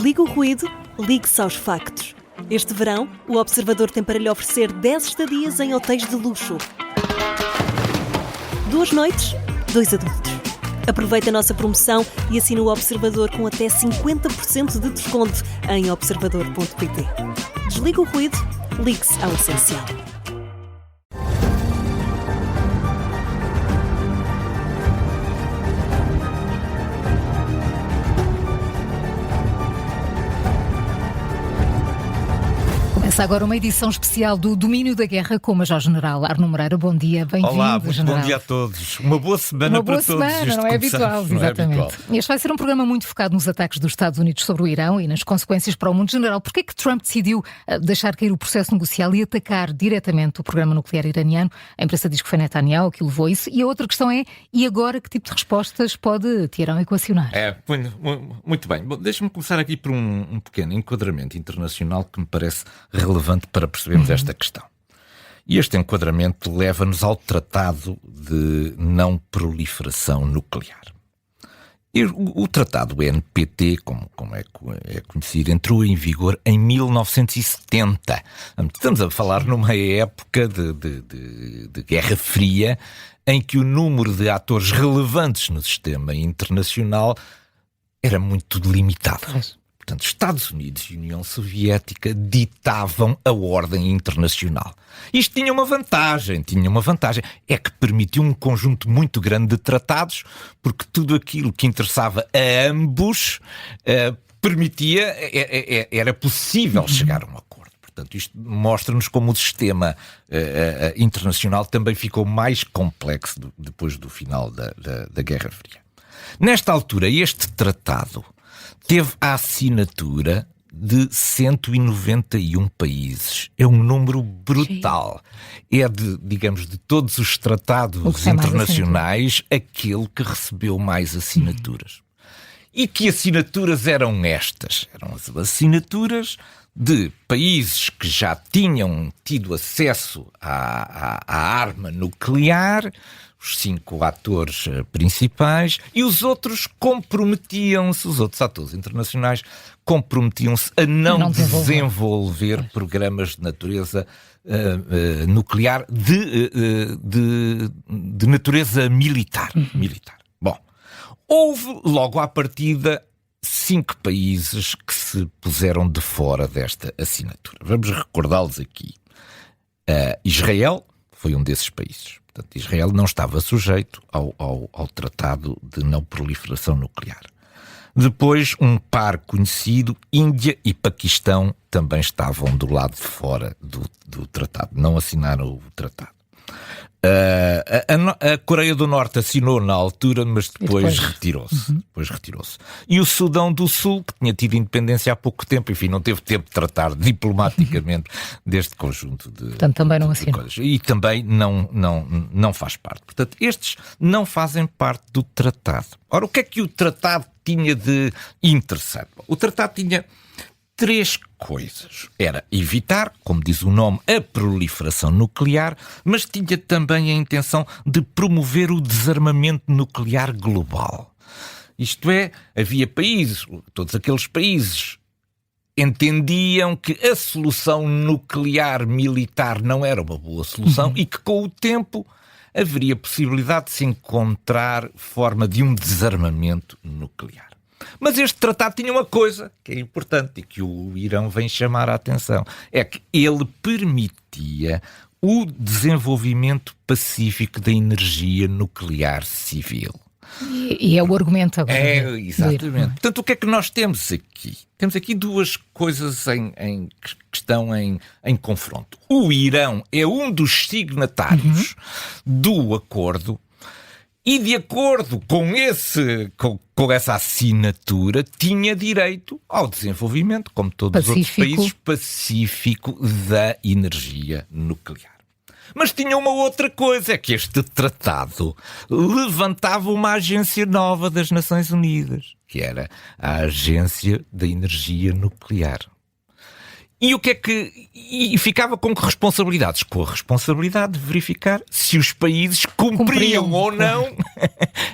Desliga o ruído, ligue-se aos factos. Este verão, o Observador tem para lhe oferecer 10 estadias em hotéis de luxo. 2 noites, 2 adultos. Aproveita a nossa promoção e assina o Observador com até 50% de desconto em observador.pt. Desliga o ruído, ligue-se ao essencial. Começa agora uma edição especial do Domínio da Guerra com o Major-General Arno Moreira. Bom dia, bem-vindo. Olá, muito General. bom dia a todos. Uma boa semana para todos. Uma boa semana, não é habitual, exatamente. Este vai ser um programa muito focado nos ataques dos Estados Unidos sobre o Irão e nas consequências para o mundo general. Porquê é que Trump decidiu deixar cair o processo negocial e atacar diretamente o programa nuclear iraniano? A imprensa diz que foi Netanyahu que levou isso. E a outra questão é, e agora que tipo de respostas pode Teherão equacionar? Muito bem. Bom, deixa-me começar aqui por um pequeno enquadramento internacional que me parece relevante para percebermos esta questão. E este enquadramento leva-nos ao Tratado de Não Proliferação Nuclear. E o Tratado NPT, como é conhecido, entrou em vigor em 1970. Estamos a falar numa época de Guerra Fria, em que o número de atores relevantes no sistema internacional era muito limitado. Portanto, Estados Unidos e União Soviética ditavam a ordem internacional. Isto tinha uma vantagem, é que permitiu um conjunto muito grande de tratados, porque tudo aquilo que interessava a ambos era possível chegar a um acordo. Portanto, isto mostra-nos como o sistema internacional também ficou mais complexo depois do final da Guerra Fria. Nesta altura, este tratado teve a assinatura de 191 países. É um número brutal. É de todos os tratados internacionais, aquele que recebeu mais assinaturas. E que assinaturas eram estas? Eram as assinaturas de países que já tinham tido acesso à arma nuclear, os 5 atores principais, e os outros os outros atores internacionais comprometiam-se a não desenvolver programas de natureza nuclear de natureza militar. Bom, houve logo à partida 5 países que se puseram de fora desta assinatura. Vamos recordá-los aqui. Israel foi um desses países. Portanto, Israel não estava sujeito ao Tratado de Não Proliferação Nuclear. Depois, um par conhecido, Índia e Paquistão, também estavam do lado de fora do tratado. Não assinaram o tratado. A Coreia do Norte assinou na altura, mas depois retirou-se. E o Sudão do Sul, que tinha tido independência há pouco tempo, enfim, não teve tempo de tratar diplomaticamente deste conjunto de, portanto, também não assinou. Coisas. E também não faz parte. Portanto, estes não fazem parte do tratado. Ora, o que é que o tratado tinha de interessante? O tratado tinha 3 coisas. Era evitar, como diz o nome, a proliferação nuclear, mas tinha também a intenção de promover o desarmamento nuclear global. Isto é, havia países, todos aqueles países entendiam que a solução nuclear militar não era uma boa solução e que com o tempo haveria possibilidade de se encontrar forma de um desarmamento nuclear. Mas este tratado tinha uma coisa que é importante e que o Irão vem chamar a atenção. É que ele permitia o desenvolvimento pacífico da energia nuclear civil. E é o argumento agora. Exatamente. Portanto, o que é que nós temos aqui? Temos aqui 2 coisas que estão em confronto. O Irão é um dos signatários do acordo. E de acordo com essa assinatura, tinha direito ao desenvolvimento, como todos os outros países, pacífico da energia nuclear. Mas tinha uma outra coisa, é que este tratado levantava uma agência nova das Nações Unidas, que era a Agência da Energia Nuclear. E o que é que... E ficava com que responsabilidades? Com a responsabilidade de verificar se os países cumpriam ou não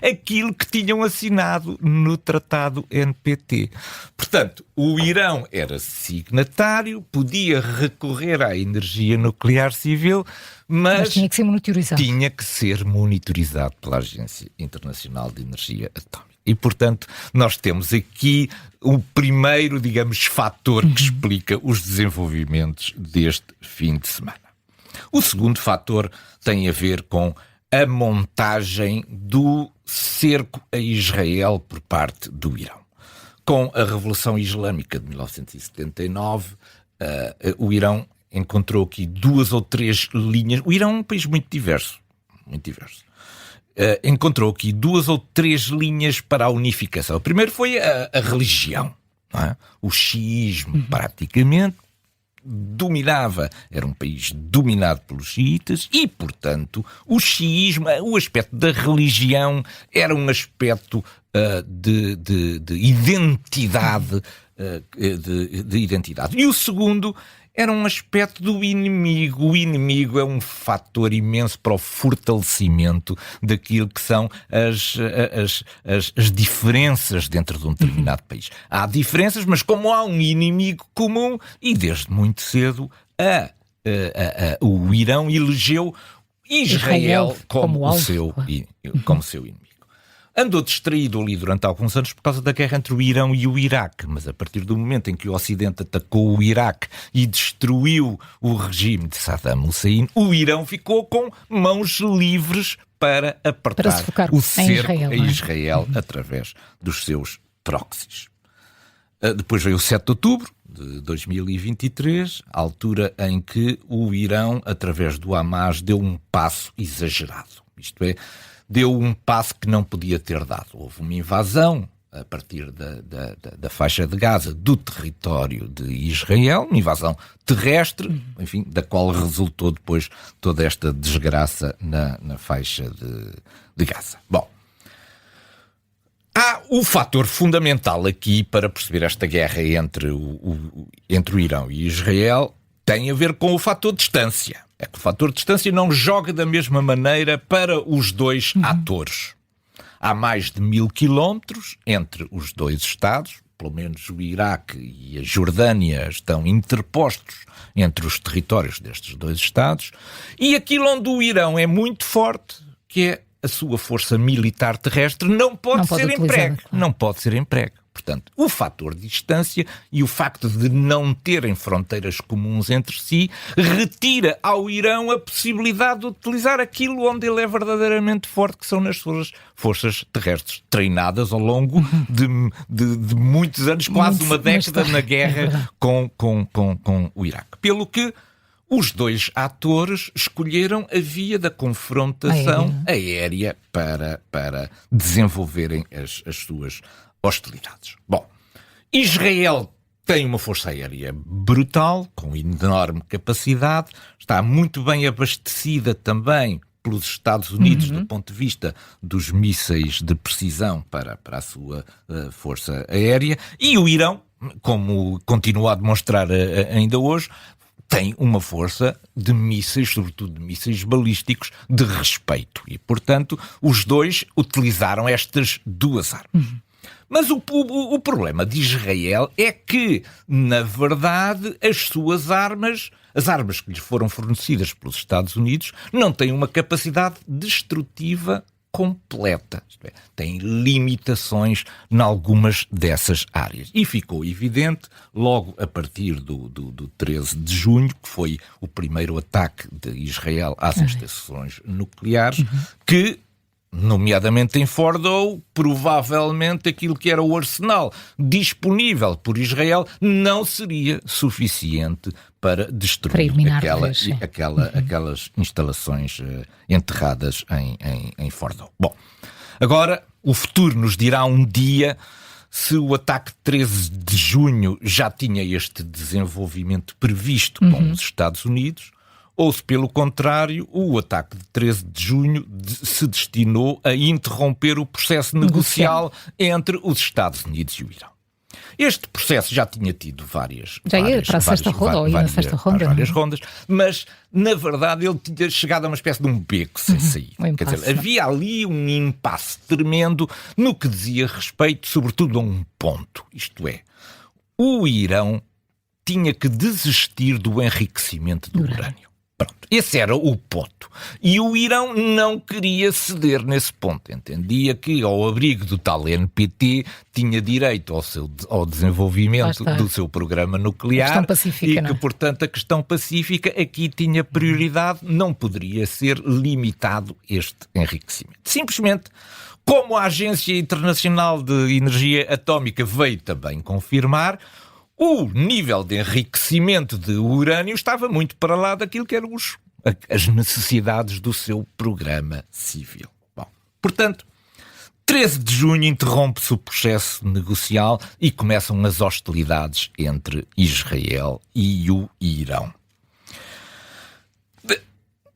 aquilo que tinham assinado no Tratado NPT. Portanto, o Irão era signatário, podia recorrer à energia nuclear civil, mas tinha que ser monitorizado. Tinha que ser monitorizado pela Agência Internacional de Energia Atómica. E, portanto, nós temos aqui o primeiro, digamos, fator que explica os desenvolvimentos deste fim de semana. O segundo fator tem a ver com a montagem do cerco a Israel por parte do Irão. Com a Revolução Islâmica de 1979, o Irão encontrou aqui 2 ou 3 linhas. O Irão é um país muito diverso, muito diverso. Encontrou aqui 2 ou 3 linhas para a unificação. A primeira foi a religião, não é? O xiismo, praticamente, dominava, era um país dominado pelos xiitas e, portanto, o xiismo, o aspecto da religião, era um aspecto de identidade, de identidade. E o segundo era um aspecto do inimigo. O inimigo é um fator imenso para o fortalecimento daquilo que são as diferenças dentro de um determinado país. Há diferenças, mas como há um inimigo comum, e desde muito cedo o Irão elegeu Israel como seu inimigo. Andou distraído ali durante alguns anos por causa da guerra entre o Irão e o Iraque, mas a partir do momento em que o Ocidente atacou o Iraque e destruiu o regime de Saddam Hussein, o Irão ficou com mãos livres para apertar o cerco a Israel através dos seus proxies. Depois veio o 7 de outubro de 2023, a altura em que o Irão, através do Hamas, deu um passo exagerado. Isto é, deu um passo que não podia ter dado. Houve uma invasão a partir da faixa de Gaza do território de Israel, uma invasão terrestre, enfim, da qual resultou depois toda esta desgraça na faixa de Gaza. Bom, há o fator fundamental aqui para perceber esta guerra entre o Irão e Israel, tem a ver com o fator distância. É que o fator distância não joga da mesma maneira para os dois atores. Há mais de 1000 quilómetros entre os dois Estados, pelo menos o Iraque e a Jordânia estão interpostos entre os territórios destes dois Estados, e aquilo onde o Irão é muito forte, que é a sua força militar terrestre, não pode ser empregue. Não pode ser empregue. Portanto, o fator de distância e o facto de não terem fronteiras comuns entre si retira ao Irão a possibilidade de utilizar aquilo onde ele é verdadeiramente forte, que são nas suas forças terrestres, treinadas ao longo de muitos anos, quase uma década na guerra com o Iraque. Pelo que os dois atores escolheram a via da confrontação aérea para desenvolverem as suas hostilidades. Bom, Israel tem uma força aérea brutal, com enorme capacidade, está muito bem abastecida também pelos Estados Unidos do ponto de vista dos mísseis de precisão para a sua força aérea, e o Irão, como continua a demonstrar ainda hoje, tem uma força de mísseis, sobretudo de mísseis balísticos, de respeito. E, portanto, os dois utilizaram estas duas armas. Mas o problema de Israel é que, na verdade, as suas armas, as armas que lhes foram fornecidas pelos Estados Unidos, não têm uma capacidade destrutiva completa. Isto é, têm limitações em algumas dessas áreas. E ficou evidente, logo a partir do 13 de junho, que foi o primeiro ataque de Israel às instalações nucleares, que, nomeadamente em Fordow, provavelmente aquilo que era o arsenal disponível por Israel não seria suficiente para destruir aquelas instalações enterradas em Fordow. Bom, agora o futuro nos dirá um dia se o ataque de 13 de junho já tinha este desenvolvimento previsto com os Estados Unidos, ou se, pelo contrário, o ataque de 13 de junho se destinou a interromper o processo negocial entre os Estados Unidos e o Irão. Este processo já tinha tido várias rondas, mas na verdade ele tinha chegado a uma espécie de um beco sem sair. Quer dizer, havia ali um impasse tremendo no que dizia respeito, sobretudo, a um ponto. Isto é, o Irão tinha que desistir do enriquecimento do urânio. Pronto, esse era o ponto. E o Irão não queria ceder nesse ponto. Entendia que, ao abrigo do tal NPT, tinha direito ao desenvolvimento do seu programa nuclear e que, portanto, a questão pacífica aqui tinha prioridade, não poderia ser limitado este enriquecimento. Simplesmente, como a Agência Internacional de Energia Atómica veio também confirmar, o nível de enriquecimento de urânio estava muito para lá daquilo que eram as necessidades do seu programa civil. Bom, portanto, 13 de junho interrompe-se o processo negocial e começam as hostilidades entre Israel e o Irão.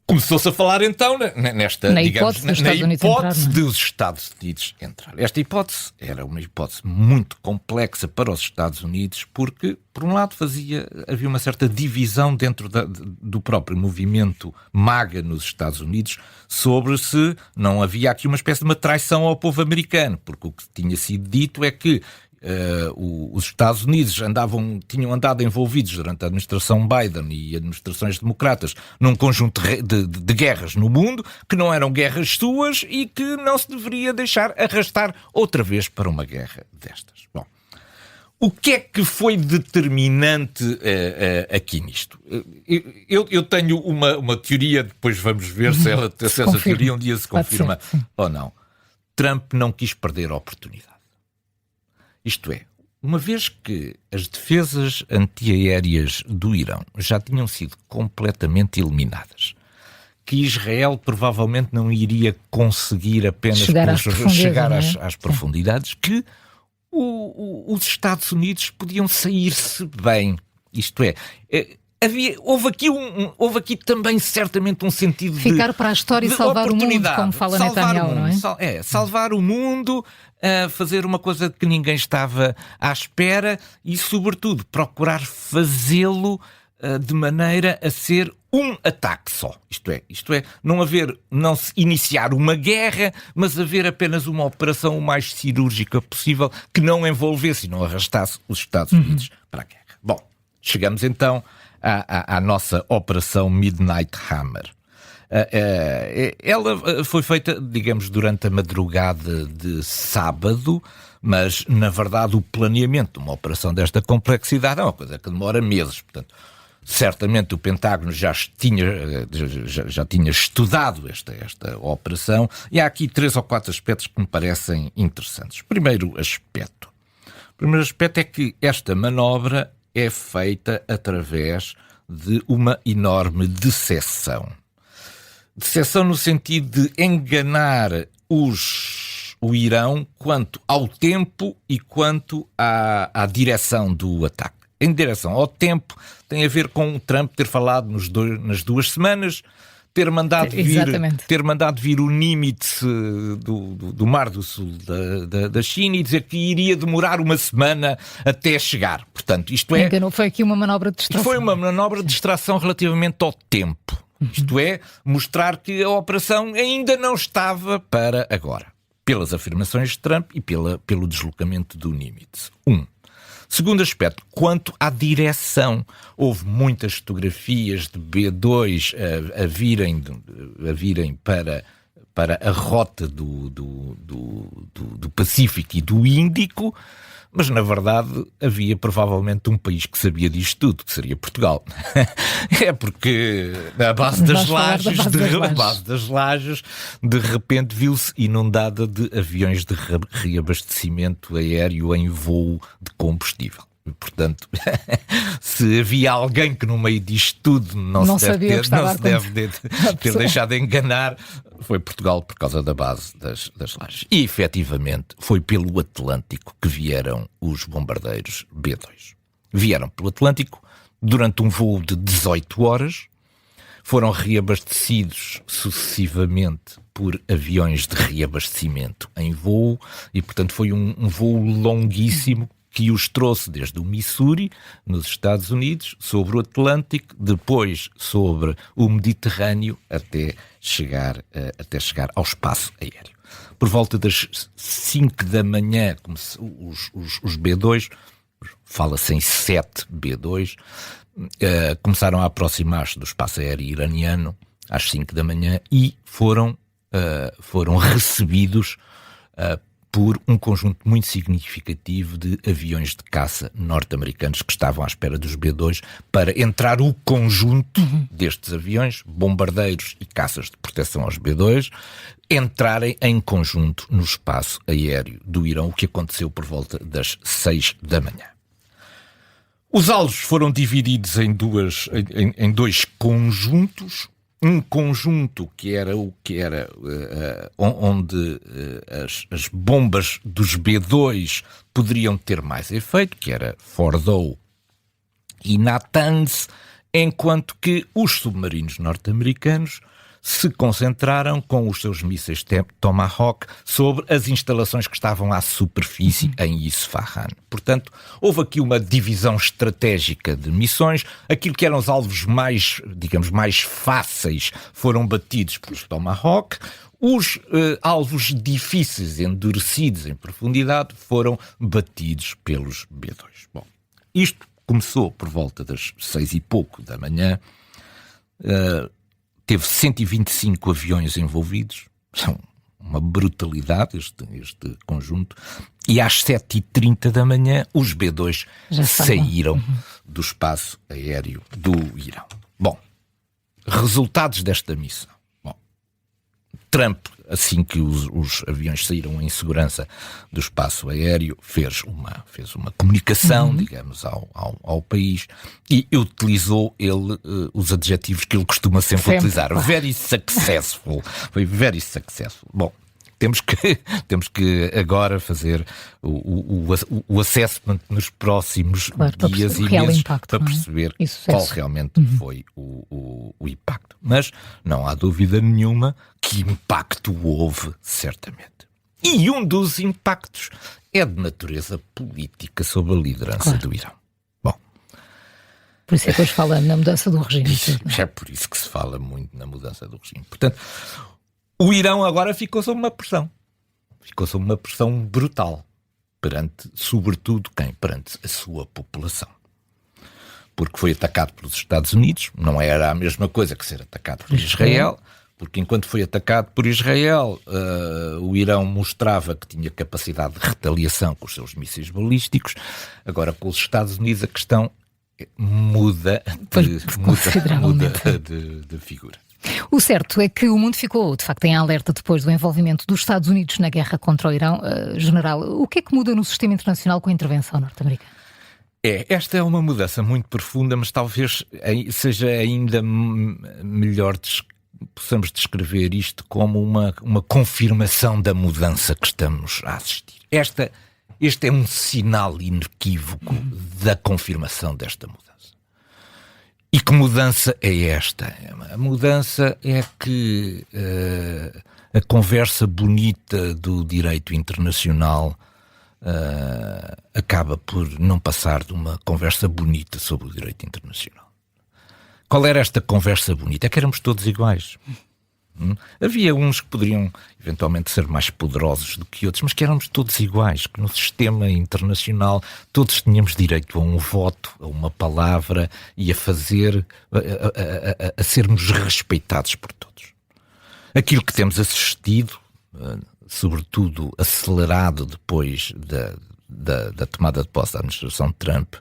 Começou-se a falar então na hipótese dos Estados Unidos entrar. Esta hipótese era uma hipótese muito complexa para os Estados Unidos porque, por um lado, havia uma certa divisão dentro do próprio movimento MAGA nos Estados Unidos sobre se não havia aqui uma espécie de uma traição ao povo americano, porque o que tinha sido dito é que os Estados Unidos tinham andado envolvidos durante a administração Biden e administrações democratas num conjunto de guerras no mundo que não eram guerras suas e que não se deveria deixar arrastar outra vez para uma guerra destas. Bom, o que é que foi determinante aqui nisto? Eu tenho uma teoria, depois vamos ver se essa teoria um dia se confirma ou não. Trump não quis perder a oportunidade. Isto é, uma vez que as defesas antiaéreas do Irão já tinham sido completamente eliminadas, que Israel provavelmente não iria conseguir apenas chegar às profundidades, que os Estados Unidos podiam sair-se bem. Isto é, houve aqui também certamente um sentido de ficar para a história e salvar o mundo, como fala Netanyahu, não é? Salvar o mundo, fazer uma coisa que ninguém estava à espera e, sobretudo, procurar fazê-lo de maneira a ser um ataque só. Isto é, não se iniciar uma guerra, mas haver apenas uma operação o mais cirúrgica possível que não envolvesse e não arrastasse os Estados Unidos para a guerra. Bom, chegamos então à nossa Operação Midnight Hammer. Ela foi feita, digamos, durante a madrugada de sábado, mas, na verdade, o planeamento de uma operação desta complexidade é uma coisa que demora meses. Portanto, certamente o Pentágono já tinha estudado esta operação e há aqui 3 ou 4 aspectos que me parecem interessantes. O primeiro aspecto é que esta manobra é feita através de uma enorme decepção. Decepção no sentido de enganar o Irão quanto ao tempo e quanto à direção do ataque. Em direção ao tempo tem a ver com o Trump ter falado nas 2 semanas, ter mandado vir o Nimitz do Mar do Sul da China e dizer que iria demorar 1 semana até chegar. Portanto, foi aqui uma manobra de distração. Foi uma manobra de distração relativamente ao tempo. Isto é, mostrar que a operação ainda não estava para agora. Pelas afirmações de Trump e pelo deslocamento do Nimitz. Segundo aspecto, quanto à direção, houve muitas fotografias de B-2 a virem para a rota do Pacífico e do Índico, mas na verdade havia provavelmente um país que sabia disto tudo, que seria Portugal. É porque a base das lajes, de repente viu-se inundada de aviões de reabastecimento aéreo em voo de combustível. Portanto, se havia alguém que no meio disto tudo não se deve ter deixado de enganar, foi Portugal por causa da base das lajes. E, efetivamente, foi pelo Atlântico que vieram os bombardeiros B-2. Vieram pelo Atlântico durante um voo de 18 horas, foram reabastecidos sucessivamente por aviões de reabastecimento em voo e, portanto, foi um voo longuíssimo que os trouxe desde o Missouri, nos Estados Unidos, sobre o Atlântico, depois sobre o Mediterrâneo, até chegar ao espaço aéreo. Por volta das 5 da manhã, os B-2, fala-se em 7 B-2, começaram a aproximar-se do espaço aéreo iraniano às 5 da manhã e foram recebidos por um conjunto muito significativo de aviões de caça norte-americanos que estavam à espera dos B-2 para entrar o conjunto destes aviões, bombardeiros e caças de proteção aos B-2, entrarem em conjunto no espaço aéreo do Irão, o que aconteceu por volta das 6 da manhã. Os alvos foram divididos em dois conjuntos. Um conjunto que era onde as bombas dos B-2 poderiam ter mais efeito, que era Fordow e Natanz, enquanto que os submarinos norte-americanos se concentraram com os seus mísseis Tomahawk sobre as instalações que estavam à superfície em Isfahan. Portanto, houve aqui uma divisão estratégica de missões. Aquilo que eram os alvos mais fáceis foram batidos pelos Tomahawk. Os alvos difíceis, endurecidos em profundidade, foram batidos pelos B-2. Bom, isto começou por volta das 6 e pouco da manhã. Teve 125 aviões envolvidos, são uma brutalidade este conjunto, e às 7h30 da manhã os B-2 saíram do espaço aéreo do Irão. Bom, resultados desta missão. Bom, Trump, assim que os aviões saíram em segurança do espaço aéreo, fez uma comunicação, digamos, ao país e utilizou os adjetivos que ele costuma sempre utilizar. Very successful. Foi very successful. Bom, temos que agora fazer o assessment nos próximos dias e meses impacto, para perceber qual realmente foi o impacto. Mas não há dúvida nenhuma que impacto houve, certamente. E um dos impactos é de natureza política sobre a liderança do Irão. Bom, por isso é que hoje fala na mudança do regime. É por isso que se fala muito na mudança do regime. Portanto, o Irão agora ficou sob uma pressão. Ficou sob uma pressão brutal. Sobretudo, perante a sua população. Porque foi atacado pelos Estados Unidos. Não era a mesma coisa que ser atacado por Israel. Porque enquanto foi atacado por Israel, o Irão mostrava que tinha capacidade de retaliação com os seus mísseis balísticos. Agora, com os Estados Unidos, a questão muda de figura. O certo é que o mundo ficou, de facto, em alerta depois do envolvimento dos Estados Unidos na guerra contra o Irão. General, o que é que muda no sistema internacional com a intervenção norte-americana? Esta é uma mudança muito profunda, mas talvez seja ainda melhor possamos descrever isto como uma confirmação da mudança que estamos a assistir. Este é um sinal inequívoco da confirmação desta mudança. E que mudança é esta? A mudança é que a conversa bonita do direito internacional acaba por não passar de uma conversa bonita sobre o direito internacional. Qual era esta conversa bonita? É que éramos todos iguais. Havia uns que poderiam eventualmente ser mais poderosos do que outros, mas que éramos todos iguais, que no sistema internacional todos tínhamos direito a um voto, a uma palavra e a sermos respeitados por todos. Aquilo que temos assistido, sobretudo acelerado depois da tomada de posse da administração Trump,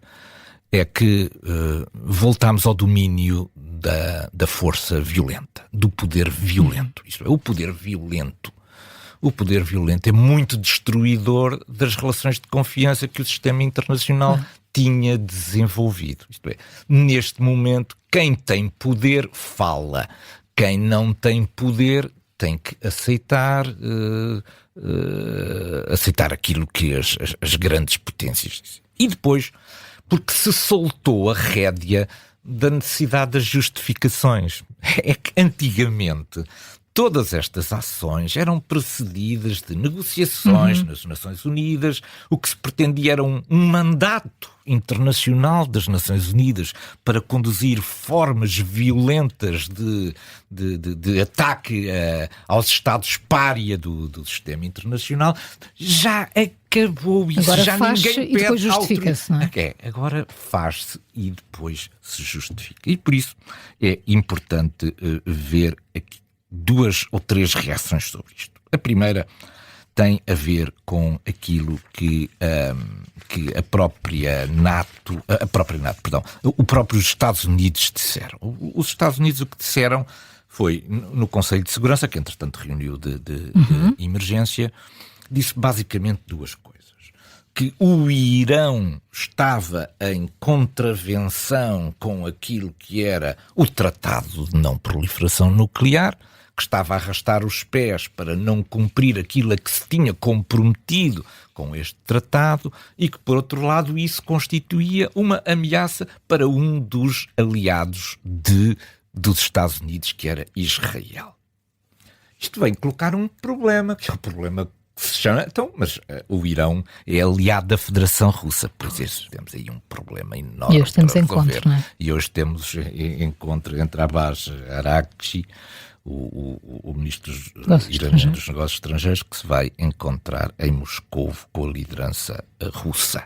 é que voltámos ao domínio da força violenta, do poder violento. Isto é, o poder violento é muito destruidor das relações de confiança que o sistema internacional tinha desenvolvido. Isto é, neste momento, quem tem poder fala, quem não tem poder tem que aceitar aquilo que as grandes potências dizem. E depois, porque se soltou a rédea da necessidade das justificações. É que antigamente todas estas ações eram precedidas de negociações nas Nações Unidas. O que se pretendia era um mandato internacional das Nações Unidas para conduzir formas violentas de ataque aos Estados pária do sistema internacional. Já acabou isso. Agora já faz ninguém e depois justifica-se, não é? Agora faz-se e depois se justifica. E por isso é importante ver aqui 2 ou 3 reações sobre isto. A primeira tem a ver com aquilo que a própria NATO, os próprios Estados Unidos disseram. Os Estados Unidos o que disseram foi, no Conselho de Segurança, que entretanto reuniu de emergência, disse basicamente 2 coisas. Que o Irão estava em contravenção com aquilo que era o Tratado de Não Proliferação Nuclear, que estava a arrastar os pés para não cumprir aquilo a que se tinha comprometido com este tratado e que, por outro lado, isso constituía uma ameaça para um dos aliados dos Estados Unidos, que era Israel. Isto vem colocar um problema, que é um problema que se chama... Então, mas o Irão é aliado da Federação Russa, por isso temos aí um problema enorme. E hoje temos encontro, não é? E hoje temos encontro entre Abbas Araghchi, o ministro iraniano dos Negócios Estrangeiros, que se vai encontrar em Moscou com a liderança russa.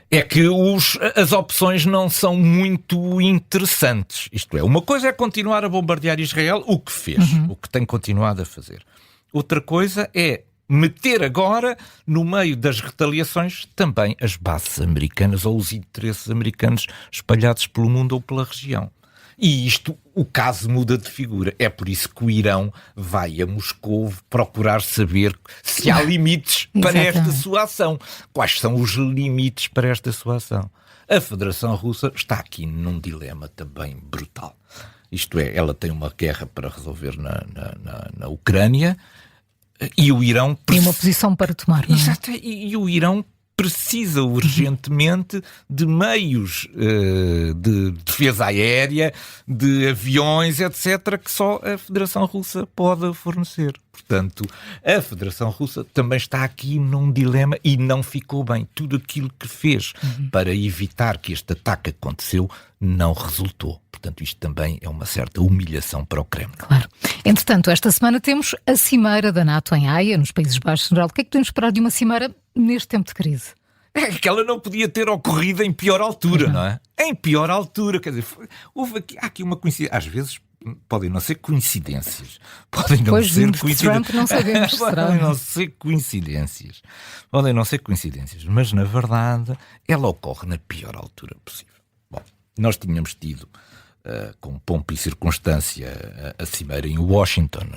É que as opções não são muito interessantes. Isto é, uma coisa é continuar a bombardear Israel, o que fez, o que tem continuado a fazer. Outra coisa é meter agora, no meio das retaliações, também as bases americanas ou os interesses americanos espalhados pelo mundo ou pela região. E isto, o caso muda de figura. É por isso que o Irão vai a Moscou procurar saber se há limites para esta sua ação. Quais são os limites para esta sua ação? A Federação Russa está aqui num dilema também brutal. Isto é, ela tem uma guerra para resolver na Ucrânia e o Irão... Tem uma posição para tomar, não é? Exato, e o Irão precisa urgentemente de meios de defesa aérea, de aviões, etc., que só a Federação Russa pode fornecer. Portanto, a Federação Russa também está aqui num dilema e não ficou bem. Tudo aquilo que fez para evitar que este ataque aconteceu não resultou. Portanto, isto também é uma certa humilhação para o Kremlin. Claro. Entretanto, esta semana temos a Cimeira da NATO em Haia, nos Países Baixos. General, o que é que podemos esperar de uma cimeira neste tempo de crise? É que ela não podia ter ocorrido em pior altura, não é? Em pior altura, quer dizer, há aqui uma coincidência. Às vezes podem não ser coincidências. Podem não ser coincidências. Trump não sabemos. Podem não ser coincidências. Podem não ser coincidências, mas na verdade ela ocorre na pior altura possível. Bom, nós tínhamos tido com pompa e circunstância a cimeira em Washington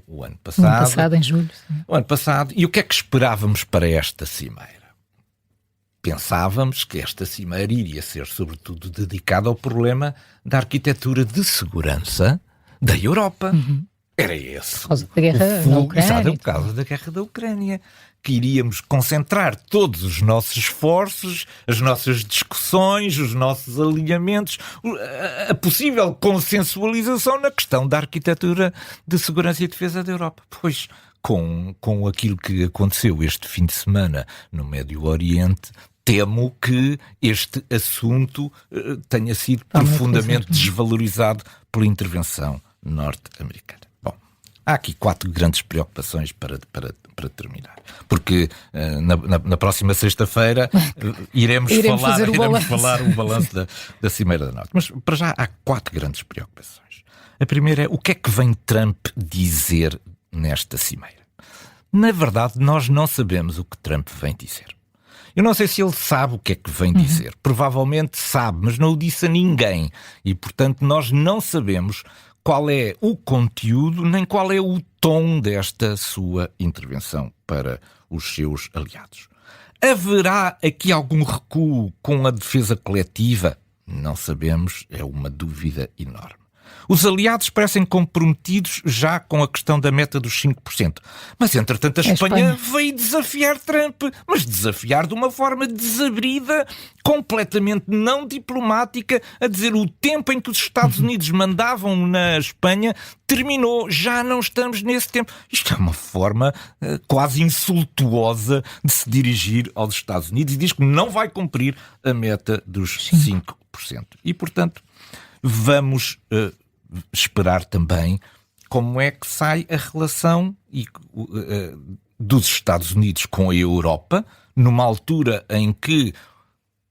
o ano passado. O ano passado, em julho. Sim. O ano passado. E o que é que esperávamos para esta cimeira? Pensávamos que esta cimeira iria ser sobretudo dedicada ao problema da arquitetura de segurança da Europa. Era esse. Por causa da guerra da Ucrânia. Por causa da guerra da Ucrânia. Que iríamos concentrar todos os nossos esforços, as nossas discussões, os nossos alinhamentos, a possível consensualização na questão da arquitetura de segurança e defesa da Europa. Pois, com aquilo que aconteceu este fim de semana no Médio Oriente, temo que este assunto tenha sido profundamente desvalorizado pela intervenção norte-americana. Bom, há aqui 4 grandes preocupações para terminar. Porque na próxima sexta-feira iremos falar o balanço da Cimeira da NATO. Mas para já há 4 grandes preocupações. A primeira é o que é que vem Trump dizer nesta Cimeira. Na verdade, nós não sabemos o que Trump vem dizer. Eu não sei se ele sabe o que é que vem dizer. Provavelmente sabe, mas não o disse a ninguém. E, portanto, nós não sabemos qual é o conteúdo, nem qual é o tom desta sua intervenção para os seus aliados. Haverá aqui algum recuo com a defesa coletiva? Não sabemos, é uma dúvida enorme. Os aliados parecem comprometidos já com a questão da meta dos 5%. Mas, entretanto, a Espanha veio desafiar Trump, mas desafiar de uma forma desabrida, completamente não diplomática, a dizer o tempo em que os Estados Unidos mandavam na Espanha terminou, já não estamos nesse tempo. Isto é uma forma quase insultuosa de se dirigir aos Estados Unidos e diz que não vai cumprir a meta dos 5%. E, portanto, vamos esperar também como é que sai a relação dos Estados Unidos com a Europa, numa altura em que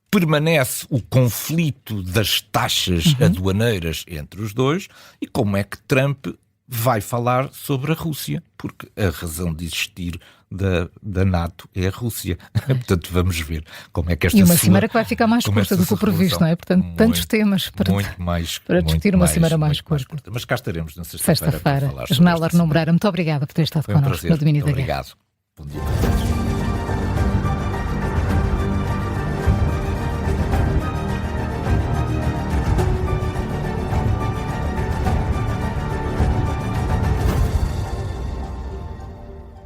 permanece o conflito das taxas aduaneiras entre os dois, e como é que Trump vai falar sobre a Rússia, porque a razão de existir da NATO é a Rússia. Portanto, vamos ver como é que esta... E uma cimeira que vai ficar mais curta do que o previsto, não é? Portanto, tantos temas para discutir uma cimeira mais curta. Mas cá estaremos na sexta-feira para falar sobre Esmeralda Arnão Moreira, muito obrigada por ter estado connosco no Domínio da Guerra. Obrigado. Bom dia.